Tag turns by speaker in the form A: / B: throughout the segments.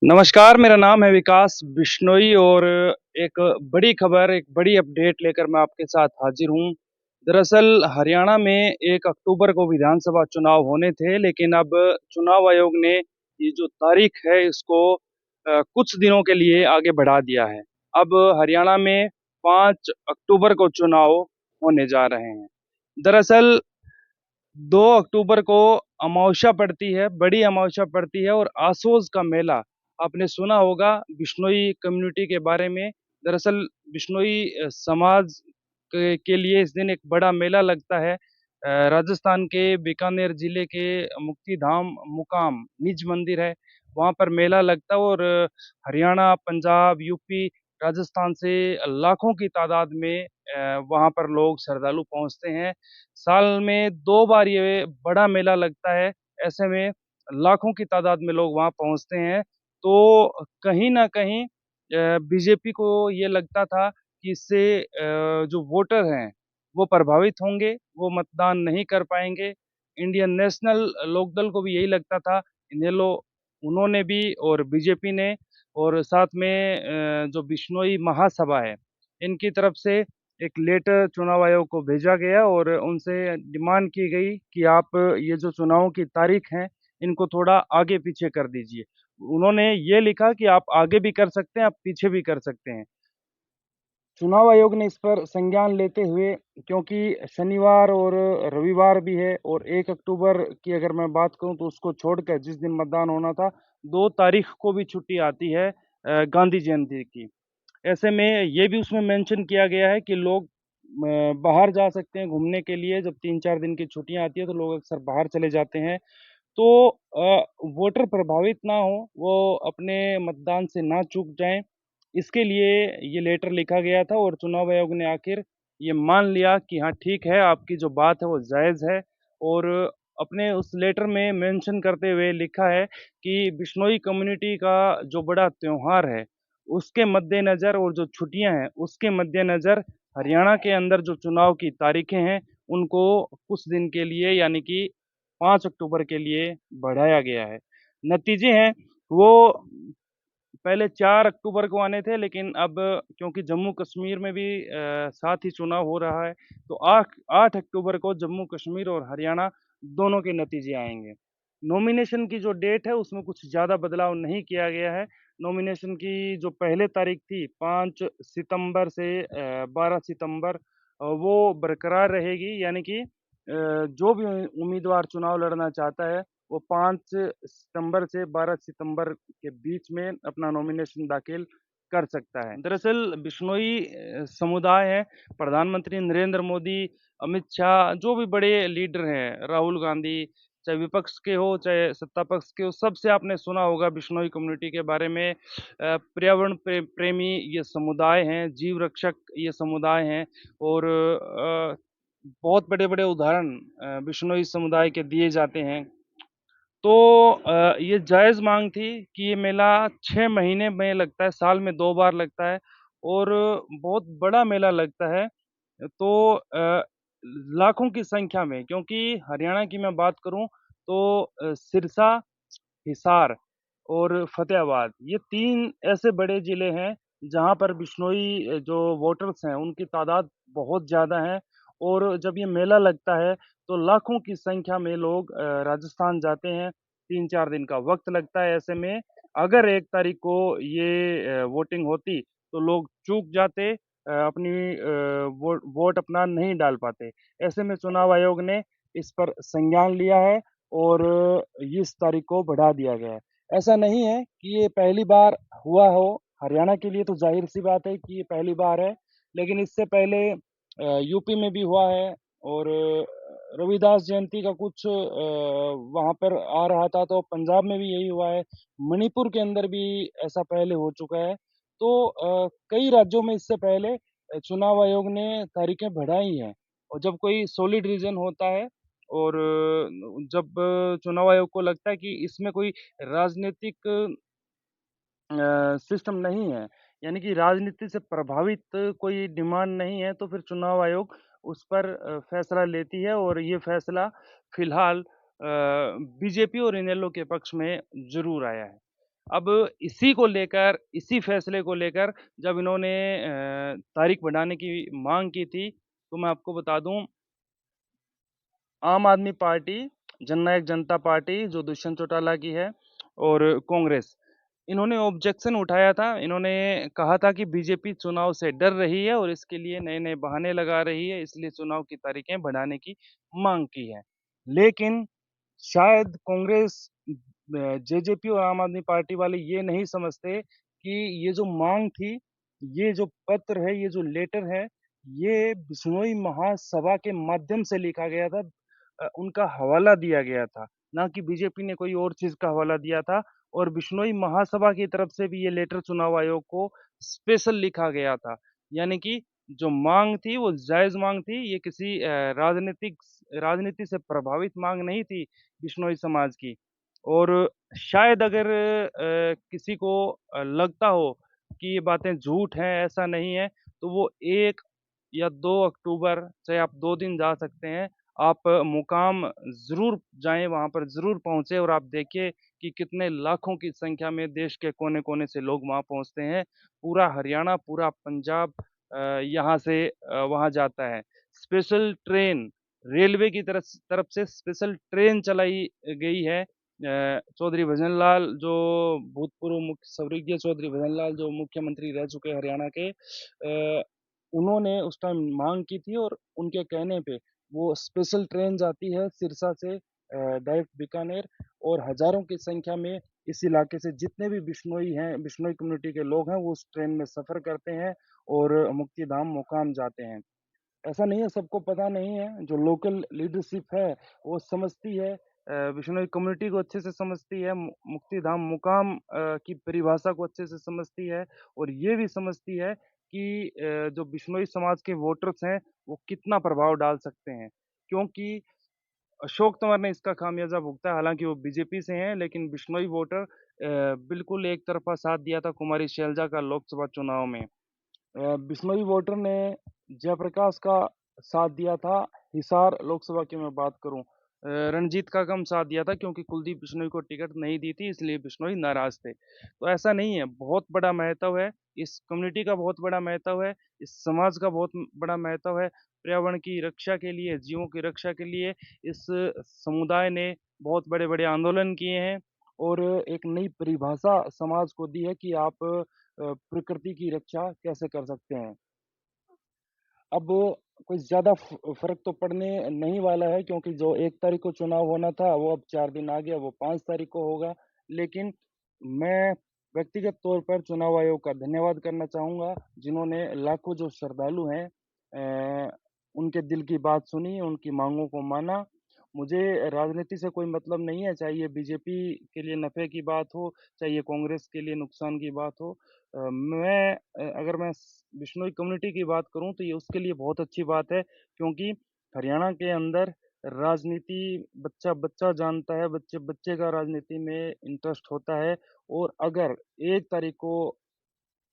A: नमस्कार, मेरा नाम है विकास बिश्नोई और एक बड़ी खबर, एक बड़ी अपडेट लेकर मैं आपके साथ हाज़िर हूँ। दरअसल हरियाणा में 1 अक्टूबर को विधानसभा चुनाव होने थे, लेकिन अब चुनाव आयोग ने ये जो तारीख है इसको कुछ दिनों के लिए आगे बढ़ा दिया है। अब हरियाणा में 5 अक्टूबर को चुनाव होने जा रहे हैं। दरअसल 2 अक्टूबर को अमावस्या पड़ती है, बड़ी अमावस्या पड़ती है और आसोज का मेला, आपने सुना होगा बिश्नोई कम्युनिटी के बारे में। दरअसल बिश्नोई समाज के लिए इस दिन एक बड़ा मेला लगता है। राजस्थान के बीकानेर ज़िले के मुक्तिधाम मुकाम निज मंदिर है, वहाँ पर मेला लगता है और हरियाणा, पंजाब, यूपी, राजस्थान से लाखों की तादाद में वहाँ पर लोग श्रद्धालु पहुँचते हैं। साल में 2 बार ये बड़ा मेला लगता है, ऐसे में लाखों की तादाद में लोग वहाँ पहुँचते हैं। तो कहीं न कहीं बीजेपी को ये लगता था कि इससे जो वोटर हैं, वो प्रभावित होंगे, वो मतदान नहीं कर पाएँगे। इंडियन नेशनल लोकदल को भी यही लगता था, इनेलो उन्होंने भी और बीजेपी ने और साथ में जो बिश्नोई महासभा है, इनकी तरफ से एक लेटर चुनाव आयोग को भेजा गया और उनसे डिमांड की गई कि आप ये जो चुनावों की तारीख हैं, इनको थोड़ा आगे-पीछे कर दीजिए। उन्होंने ये लिखा कि आप आगे भी कर सकते हैं, आप पीछे भी कर सकते हैं। चुनाव आयोग ने इस पर संज्ञान लेते हुए क्योंकि शनिवार और रविवार भी है और 1 अक्टूबर की अगर मैं बात करूँ तो उसको छोड़कर जिस दिन मतदान होना था, 2 तारीख को भी छुट्टी आती है गांधी जयंती की। ऐसे में ये भी उसमें मेंशन किया गया है कि लोग बाहर जा सकते हैं घूमने के लिए जब 3-4 दिन की छुट्टियाँ आती हैं तो लोग अक्सर बाहर चले जाते हैं। तो वोटर प्रभावित ना हो, वो अपने मतदान से ना चूक जाएँ, इसके लिए ये लेटर लिखा गया था और चुनाव आयोग ने आखिर ये मान लिया कि हाँ, ठीक है, आपकी जो बात है वो जायज़ है और अपने उस लेटर में मेंशन करते हुए लिखा है कि बिश्नोई कम्युनिटी का जो बड़ा त्योहार है, उसके मद्देनज़र और जो छुट्टियाँ हैं, उसके मद्देनज़र हरियाणा के अंदर जो चुनाव की तारीखें हैं, उनको कुछ दिन के लिए यानी कि 5 अक्टूबर के लिए बढ़ाया गया है। नतीजे हैं वो पहले 4 अक्टूबर को आने थे लेकिन अब क्योंकि जम्मू-कश्मीर में भी साथ ही चुनाव हो रहा है, तो 8 अक्टूबर को जम्मू-कश्मीर और हरियाणा दोनों के नतीजे आएँगे। नॉमिनेशन की जो डेट है उसमें कुछ ज़्यादा बदलाव नहीं किया गया है। नॉमिनेशन की जो पहले तारीख थी 5 सितंबर से 12 सितंबर वो बरकरार रहेगी यानी कि जो भी उम्मीदवार चुनाव लड़ना चाहता है, वो 5 सितंबर से 12 सितंबर के बीच में अपना नॉमिनेशन दाखिल कर सकता है। दरअसल बिश्नोई समुदाय है, प्रधानमंत्री नरेंद्र मोदी, अमित शाह जो भी बड़े लीडर हैं, राहुल गांधी, चाहे विपक्ष के हो, चाहे सत्ता पक्ष के हो, सबसे आपने सुना होगा बिश्नोई कम्युनिटी के बारे में। पर्यावरण प्रेमी ये समुदाय हैं, जीव रक्षक ये समुदाय हैं और बहुत बड़े-बड़े उदाहरण बिश्नोई समुदाय के दिए जाते हैं। तो ये जायज़ माँग थी कि ये मेला 6 महीने में लगता है, साल में 2 बार लगता है और बहुत बड़ा मेला लगता है। तो लाखों की संख्या में क्योंकि हरियाणा की मैं बात करूँ तो सिरसा, हिसार और फ़तेहाबाद ये 3 ऐसे बड़े ज़िले हैं, जहाँ पर बिश्नोई जो वोटर्स हैं, उनकी तादाद बहुत ज़्यादा है और जब ये मेला लगता है, तो लाखों की संख्या में लोग राजस्थान जाते हैं, 3-4 दिन का वक़्त लगता है ऐसे में अगर 1 तारीख को ये वोटिंग होती, तो लोग चूक जाते अपनी वोट अपना नहीं डाल पाते। ऐसे में चुनाव आयोग ने इस पर संज्ञान लिया है और इस तारीख को बढ़ा दिया गया है। ऐसा नहीं है कि ये पहली बार हुआ हो, हरियाणा के लिए तो ज़ाहिर-सी बात है कि ये पहली बार है, लेकिन इससे पहले यूपी में भी हुआ है और रविदास जयंती का कुछ वहाँ पर आ रहा था, तो पंजाब में भी यही हुआ है। मणिपुर के अंदर भी ऐसा पहले हो चुका है। तो कई राज्यों में इससे पहले चुनाव आयोग ने तारीखें बढ़ाई हैं और जब कोई सॉलिड रीज़न होता है और जब चुनाव आयोग को लगता है कि इसमें कोई राजनीतिक सिस्टम नहीं है, यानी कि राजनीति से प्रभावित कोई डिमांड नहीं है, तो फिर चुनाव आयोग उस पर फैसला लेती है और ये फैसला फिलहाल बीजेपी और इनेलो के पक्ष में ज़रूर आया है। अब इसी को लेकर, इसी फैसले को लेकर जब इन्होंने तारीख बढ़ाने की माँग की थी, तो मैं आपको बता दूँ आम आदमी पार्टी, जननायक जनता पार्टी जो दुष्यंत चौटाला की है और कांग्रेस, इन्होंने ऑब्जेक्शन उठाया था। इन्होंने कहा था कि बीजेपी चुनाव से डर रही है और इसके लिए नए-नए बहाने लगा रही है, इसलिए चुनाव की तारीखें बढ़ाने की माँग की है। लेकिन शायद कांग्रेस जेजेपी और आम आदमी पार्टी वाले ये नहीं समझते कि ये जो माँग थी, ये जो पत्र है, ये जो लेटर है, ये बिश्नोई महासभा के माध्यम से लिखा गया था। उनका हवाला दिया गया था, ना कि बीजेपी ने कोई और चीज़ का हवाला दिया था और बिश्नोई महासभा की तरफ से भी ये लेटर चुनाव आयोग को स्पेशल लिखा गया था। यानी कि जो माँग थी वो जायज़ माँग थी, ये किसी राजनीति से प्रभावित माँग नहीं थी बिश्नोई समाज की। और शायद अगर किसी को लगता हो कि ये बातें झूठ हैं, ऐसा नहीं है, तो वो 1 या 2 अक्टूबर, चाहे आप 2 दिन जा सकते हैं, आप मुकाम ज़रूर जाएँ, वहाँ पर ज़रूर पहुँचे और आप देखिए कि कितने लाखों की संख्या में देश के कोने-कोने से लोग वहाँ पहुँचते हैं। पूरा हरियाणा, पूरा पंजाब यहाँ से वहाँ जाता है। स्पेशल ट्रेन, रेलवे की तरफ से स्पेशल ट्रेन चलाई गई है। चौधरी भजनलाल जो भूतपूर्व मुख्य स्वर्गीय चौधरी भजनलाल जो मुख्यमंत्री रह चुके हैं हरियाणा के उन्होंने उस टाइम माँग की थी और उनके कहने पे वो स्पेशल ट्रेन जाती है सिरसा से डायरेक्ट बीकानेर और हज़ारों की संख्या में इस इलाके से जितने भी बिश्नोई हैं, बिश्नोई कम्युनिटी के लोग हैं, वो उस ट्रेन में सफ़र करते हैं और मुक्तिधाम मुकाम जाते हैं। ऐसा नहीं है सबको पता नहीं है, जो लोकल लीडरशिप है वो समझती है बिश्नोई कम्युनिटी को अच्छे से समझती है, मुक्तिधाम मुकाम की परिभाषा को अच्छे से समझती है और ये भी समझती है कि जो बिश्नोई समाज के वोटर्स हैं, वो कितना प्रभाव डाल सकते हैं। क्योंकि अशोक तंवर ने इसका खामियाज़ा भुगता है, हालाँकि वो बीजेपी से हैं, लेकिन बिश्नोई वोटर बिल्कुल एक तरफ़ा साथ दिया था कुमारी शैलजा का लोकसभा चुनाव में। बिश्नोई वोटर ने जयप्रकाश का साथ दिया था, हिसार लोकसभा की मैं बात करूँ। रणजीत का कम साथ दिया था क्योंकि कुलदीप बिश्नोई को टिकट नहीं दी थी इसलिए बिश्नोई नाराज़ थे। तो ऐसा नहीं है, बहुत बड़ा महत्व है, इस कम्युनिटी का बहुत बड़ा महत्व है, इस समाज का बहुत बड़ा महत्व है। पर्यावरण की रक्षा के लिए, जीवों की रक्षा के लिए इस समुदाय ने बहुत बड़े-बड़े आंदोलन किए हैं और एक नई परिभाषा समाज को दी है कि आप प्रकृति की रक्षा कैसे कर सकते हैं। अब कोई ज़्यादा फ़र्क तो पड़ने नहीं वाला है क्योंकि जो 1 तारीख को चुनाव होना था, वो अब 4 दिन आगे, वो 5 तारीख को होगा। लेकिन मैं व्यक्तिगत तौर पर चुनाव आयोग का धन्यवाद करना चाहूँगा, जिन्होंने लाखों जो श्रद्धालु हैं उनके दिल की बात सुनी, उनकी माँगों को माना। मुझे राजनीति से कोई मतलब नहीं है, चाहे ये बीजेपी के लिए नफ़े की बात हो, चाहे ये कांग्रेस के लिए नुकसान की बात हो। अगर मैं बिश्नोई कम्युनिटी की बात करूँ तो ये उसके लिए बहुत अच्छी बात है क्योंकि हरियाणा के अंदर राजनीति बच्चा-बच्चा जानता है, बच्चे-बच्चे का राजनीति में इंटरेस्ट होता है और अगर 1 तारीख को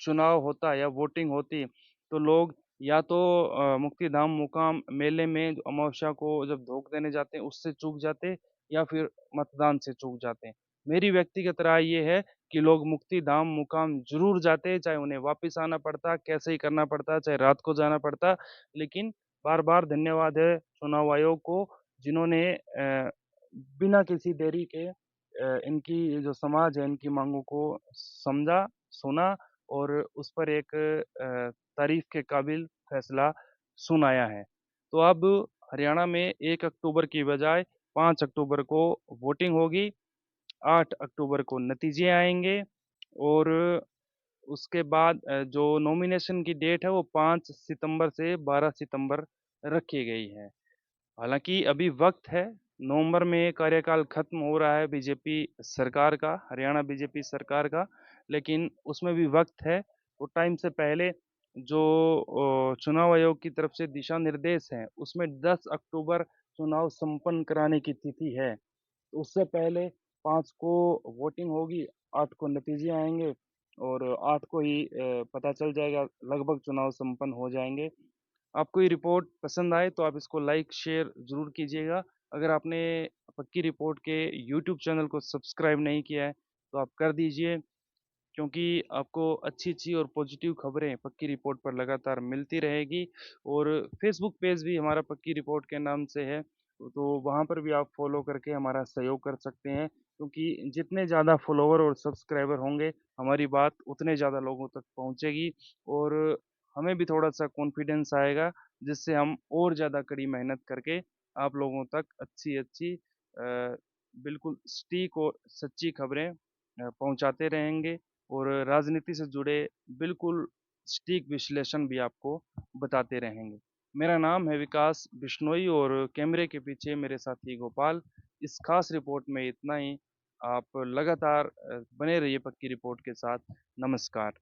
A: चुनाव होता या वोटिंग होती, तो लोग या तो मुक्तिधाम मुकाम मेले में जो अमावस्या को जब धोख देने जाते हैं, उससे चूक जाते या फिर मतदान से चूक जाते हैं। मेरी व्यक्तिगत राय ये है कि लोग मुक्तिधाम मुकाम ज़रूर जाते, चाहे उन्हें वापस आना पड़ता, कैसे ही करना पड़ता, चाहे रात को जाना पड़ता। लेकिन बार-बार धन्यवाद है चुनाव आयोग को, जिन्होंने बिना किसी देरी के इनकी जो समाज है, इनकी माँगों को समझा, सुना और उस पर एक तारीफ़ के काबिल फैसला सुनाया है। तो अब हरियाणा में 1 अक्टूबर की बजाय 5 अक्टूबर को वोटिंग होगी, 8 अक्टूबर को नतीजे आएँगे और उसके बाद जो नॉमिनेशन की डेट है वो 5 सितंबर से 12 सितंबर रखी गई है। हालाँकि अभी वक़्त है, नवंबर में कार्यकाल खत्म हो रहा है बीजेपी सरकार का, हरियाणा बीजेपी सरकार का, लेकिन उसमें भी वक़्त है। वो टाइम से पहले जो चुनाव आयोग की तरफ से दिशा निर्देश हैं, उसमें 10 अक्टूबर चुनाव संपन्न कराने की तिथि है। तो उससे पहले 5 को वोटिंग होगी, 8 को नतीजे आएँगे और 8 को ही पता चल जाएगा, लगभग चुनाव संपन्न हो जाएँगे। आपको ये रिपोर्ट पसंद आए तो आप इसको लाइक शेयर ज़रूर कीजिएगा। अगर आपने पक्की रिपोर्ट के यूट्यूब चैनल को सब्सक्राइब नहीं किया है तो आप कर दीजिए, क्योंकि आपको अच्छी-अच्छी और पॉजिटिव खबरें पक्की रिपोर्ट पर लगातार मिलती रहेगी। और फ़ेसबुक पेज भी हमारा पक्की रिपोर्ट के नाम से है, तो वहाँ पर भी आप फ़ॉलो करके हमारा सहयोग कर सकते हैं, क्योंकि जितने ज़्यादा फ़ॉलोवर और सब्सक्राइबर होंगे, हमारी बात उतने ज़्यादा लोगों तक पहुँचेगी और हमें भी थोड़ा-सा कॉन्फिडेंस आएगा, जिससे हम और ज़्यादा कड़ी मेहनत करके आप लोगों तक अच्छी-अच्छी बिल्कुल सटीक और सच्ची खबरें पहुँचाते रहेंगे और राजनीति से जुड़े बिल्कुल सटीक विश्लेषण भी आपको बताते रहेंगे। मेरा नाम है विकास बिश्नोई और कैमरे के पीछे मेरे साथी गोपाल। इस खास रिपोर्ट में इतना ही। आप लगातार बने रहिए पक्की रिपोर्ट के साथ। नमस्कार।